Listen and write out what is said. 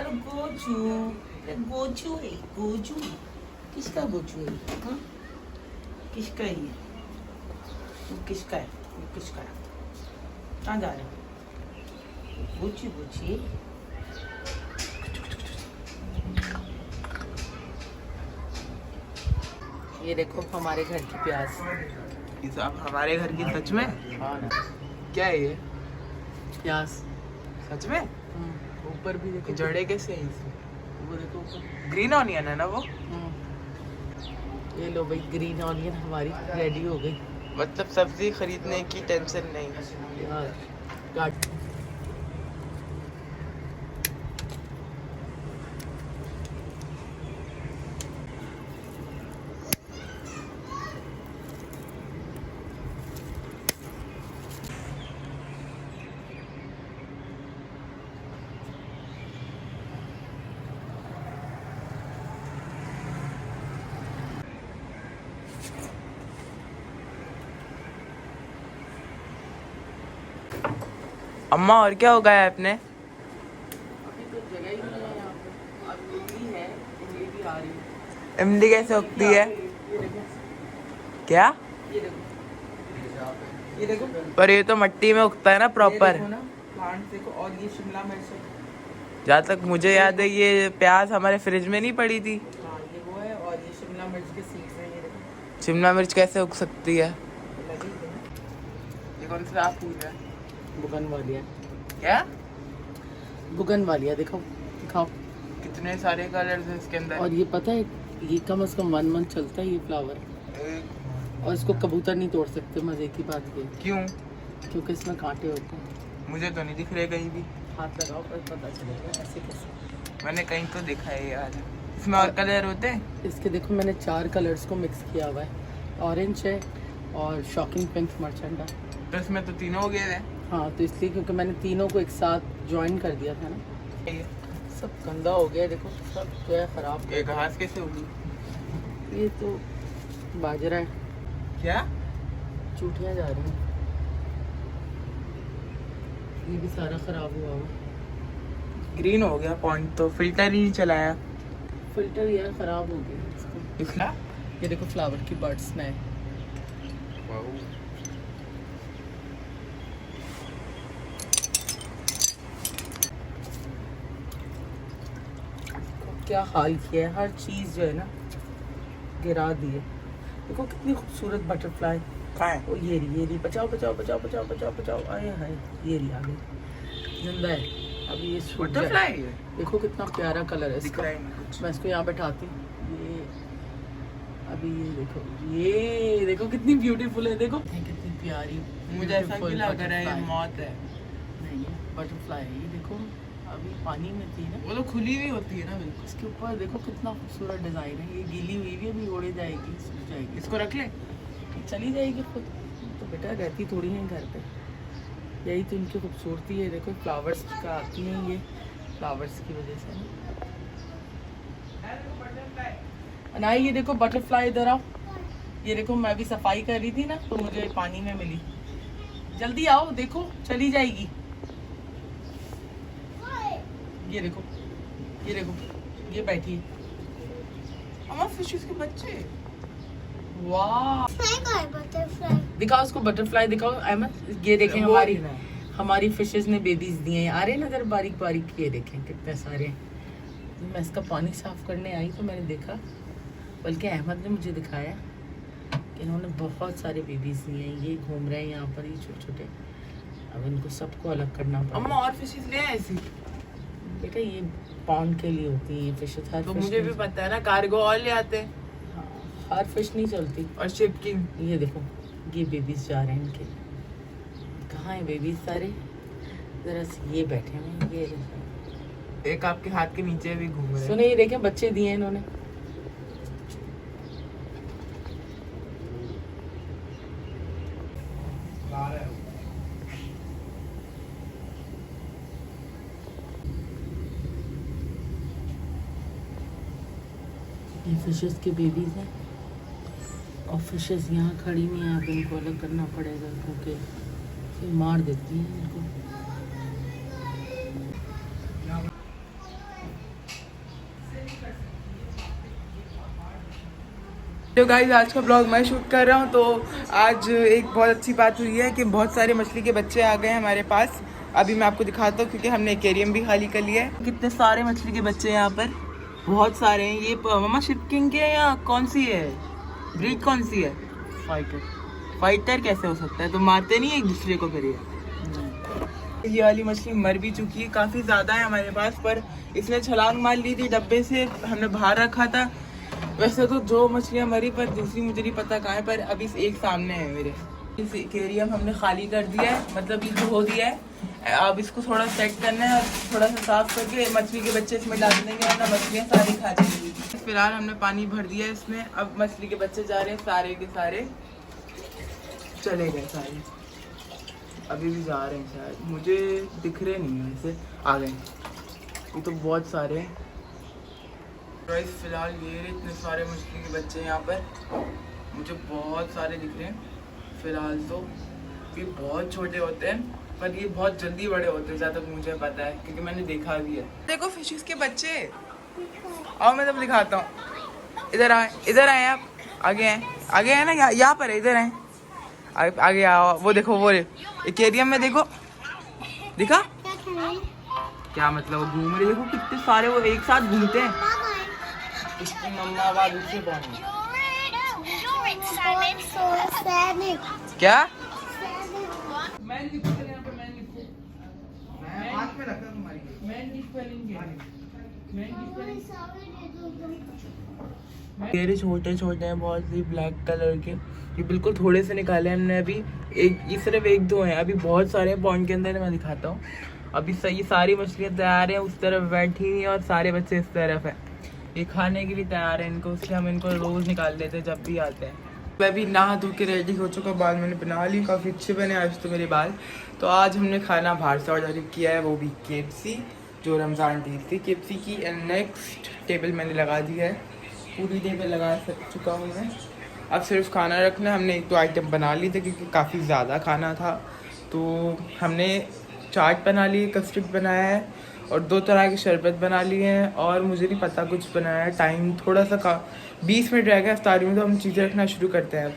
गोचू, गोचू है, गोचू। किसका गोचू है? हाँ? किसका है ये? वो किसका है? वो किसका है? कहाँ जा रहे हो? गोचू गोची। ये देखो हमारे घर की प्याज। ये तो अब हमारे घर की सच में? हाँ ना। क्या है ये? प्याज। सच में? ऊपर भी देखो। जड़े कैसे हैं इसमें? वो देखो ऊपर। ग्रीन ऑनियन है ना वो? ये लो भाई, ग्रीन ऑनियन हमारी रेडी हो गई। मतलब सब्जी खरीदने की टेंशन नहीं। यार काट। अम्मा और क्या हो गया है अपने? अभी तो जगह ही नहीं है यहाँ पे। अब इमली है, इमली भी आ रही है। इमली कैसे उगती है? ये देखो, क्या? ये देखो, ये देखो। पर ये तो मट्टी में उगता है ना प्रॉपर। देखो ना, प्लांट देखो। और ये शिमला मिर्च है। जहाँ तक मुझे याद है ये प्याज हमारे फ्रिज में नहीं पड़ी थी। हाँ ये वो है। और ये शिमला मिर्च के सीड्स हैं, ये देखो। शिमला मिर्च कैसे उग सकती है? लगी है ना। ये कौन सा फूल है? बुगनवालिया। क्या? बुगनवालिया देखो, दिखाओ। कितने सारे कलर्स हैं इसके अंदर। और ये पता है, ये कम से कम 1 मंथ चलता है ये फ्लावर। और इसको कबूतर नहीं तोड़ सकते। मजे की बात ये, क्यों? क्योंकि इसमें कांटे होते हैं। मुझे तो नहीं दिख रहे कहीं भी। हाथ लगाओ पर पता चलेगा ऐसे कैसे। मैंने कहीं तो देखा है यार। इसमें और कलर होते हैं? इसके देखो, मैंने 4 कलर्स को मिक्स किया हुआ है। ऑरेंज है और शॉकिंग पिंक मर्चेंडा। तो इसमें तो तीनों हो गए थे। हाँ तो इसलिए, क्योंकि मैंने तीनों को एक साथ ज्वाइन कर दिया था ना। सब गंदा हो गया देखो, सब जो है खराब। ये घास कैसे होगी? ये तो बाजरा है। क्या? चूटियाँ जा रही हैं। ये भी सारा खराब हुआ हुआ। ग्रीन हो गया पॉइंट तो फिल्टर ही नहीं चलाया। फिल्टर यार खराब हो गया इसको। दिखला? ये देखो फ्लावर की बर्ड्स नए। क्या हाल किया है, हर चीज जो है ना गिरा दी है। देखो कितनी खूबसूरत बटरफ्लाई। कहाँ है? ओ ये रही, बचाओ बचाओ बचाओ बचाओ बचाओ बचाओ। आए हाय, ये रही आ गई, जिंदा है। अभी ये सूख जाए। बटरफ्लाई है? देखो कितना प्यारा कलर है दिख इसका। रहा है नहीं कुछ। मैं इसको यहाँ बैठाती हूँ। ये अभी ये देखो, ये देखो कितनी ब्यूटीफुल है। देखो कितनी प्यारी। मुझे ऐसा beautiful क्यों लग रहा है ये butterfly। मौत है? नहीं बटरफ्लाई है ये। देखो अभी पानी में थी ना। वो तो खुली हुई होती है ना बिल्कुल। इसके ऊपर देखो कितना खूबसूरत डिजाइन है। ये गीली हुई भी अभी उड़ जाएगी, सूख जाएगी, इसको रख ले। चली जाएगी खुद। तो बेटा रहती थोड़ी है घर पे। यही तो इनकी खूबसूरती है। देखो फ्लावर्स का आती हैं ये, फ्लावर्स की वजह से। अनाई ये देखो बटरफ्लाई, इधर आओ। ये देखो मैं भी सफाई कर रही थी ना तो मुझे पानी में मिली। जल्दी आओ, देखो चली जाएगी। ये देखो, ये देखो, ये बैठी है। हमारे फिशेस के बच्चे। वाह, बटरफ्लाई दिखाओ उसको, बटरफ्लाई दिखाओ अहमद। ये देखें वो हमारी ना। हमारी फिशेस ने बेबीज दिए हैं। आ रहे हैं नजर बारीक बारीक। ये देखें कितने सारे। मैं इसका पानी साफ करने आई तो मैंने देखा, बल्कि अहमद ने मुझे दिखाया कि इन्होंने बहुत सारे बेबीज दिए हैं। ये घूम रहे हैं यहाँ पर, ये छोटे छोटे। अब इनको सबको अलग करना अम्मा पड़ेगा। और फिशेस ले आए ऐसी? बेटा ये पॉन्ड के लिए होती है ये फिशेस। हर तो fish मुझे भी नहीं- पता है ना, कार्गो और ले आते हैं। हाँ, हर फिश नहीं चलती। और शिप की। ये देखो, ये बेबीज जा रहे हैं इनके। कहाँ है बेबीज सारे? जरा से ये बैठे हैं। ये एक आपके हाथ के नीचे भी घूम रहे हैं। सुने, ये देखें बच्चे दिए इन्होंने। ये फिशेस के बेबीज हैं और फिशेस यहाँ खड़ी हुई हैं। अब इनको अलग करना पड़ेगा क्योंकि ये मार देती हैं इनको। तो गाइस आज का ब्लॉग मैं शूट कर रहा हूँ। तो आज एक बहुत अच्छी बात हुई है कि बहुत सारे मछली के बच्चे आ गए हैं हमारे पास। अभी मैं आपको दिखाता हूँ क्योंकि हमने एक्वेरियम भी खाली कर लिया है। कितने सारे मछली के बच्चे हैं यहाँ पर, बहुत सारे हैं। ये मामा शिपकिंग के या कौन सी है, ब्रीड कौन सी है? फाइटर कैसे हो सकता है? तो मारते नहीं एक दूसरे को फिर? ये वाली मछली मर भी चुकी है, काफ़ी ज़्यादा है हमारे पास, पर इसने छलांग मार ली थी डब्बे से, हमने बाहर रखा था। वैसे तो जो मछलियाँ मरी, पर दूसरी मुझे नहीं पता कहाँ है, पर अभी एक सामने है मेरे। इस एक्वेरियम हमने खाली कर दिया है, मतलब ये धो दिया है। अब इसको थोड़ा सेट करना है और थोड़ा सा साफ करके मछली के बच्चे इसमें डाल देंगे, वरना मछलियाँ सारी खा जाएंगी। फिलहाल हमने पानी भर दिया है इसमें। अब मछली के बच्चे जा रहे हैं, सारे के सारे चले गए सारे, अभी भी जा रहे हैं शायद, मुझे दिख रहे नहीं है ऐसे, आ गए। ये तो बहुत सारे हैं गाइस। फिलहाल ये इतने सारे मछली के बच्चे हैं यहाँ पर, मुझे बहुत सारे दिख रहे हैं फिलहाल। तो ये बहुत छोटे होते हैं, पर ये बहुत जल्दी बड़े होते हैं, जहाँ तक मुझे पता है, क्योंकि मैंने देखा भी है। देखो फिशेस के बच्चे, आओ मैं तब दिखाता हूँ। इधर आए आप, आगे हैं ना, यहाँ पर है, इधर हैं, आगे आओ। वो देखो, वो एक्वेरियम में देखो, दिखा क्या मतलब, वो घूम रहे, देखो कितने सारे वो एक साथ घूमते हैं। इसकी मम्मा आवाज उससे बहुत क्या हाथ में रखा तुम्हारी मेरे छोटे छोटे हैं बहुत ही, ब्लैक कलर के। ये बिल्कुल थोड़े से निकाले हमने अभी, एक ये सिर्फ एक दो हैं, अभी बहुत सारे हैं पॉन्ड के अंदर। मैं दिखाता हूँ। अभी सही सारी मछलियाँ तैयार हैं, उस तरफ बैठी हैं और सारे बच्चे इस तरफ हैं। ये खाने के लिए तैयार है इनको, इसलिए हम इनको रोज़ निकाल लेते हैं जब भी आते हैं। मैं भी नहा धो के रेडी हो चुका, बाल मैंने बना ली, काफ़ी अच्छे बने आज तो मेरे बाल। तो आज हमने खाना बाहर से ऑर्डर किया है, वो भी KFC, जो रमज़ान डील थी KFC की। एंड नेक्स्ट टेबल मैंने लगा दी है, पूरी टेबल लगा चुका हूँ मैं। अब सिर्फ खाना रखना। हमने एक तो आइटम बना ली थी क्योंकि काफ़ी ज़्यादा खाना था, तो हमने चाट बना ली, कस्टर्ड बनाया है और 2 तरह के शरबत बना लिए हैं, और मुझे नहीं पता कुछ बनाया है। टाइम थोड़ा सा 20 मिनट रह गया इफ्तारी में, तो हम चीज़ें रखना शुरू करते हैं।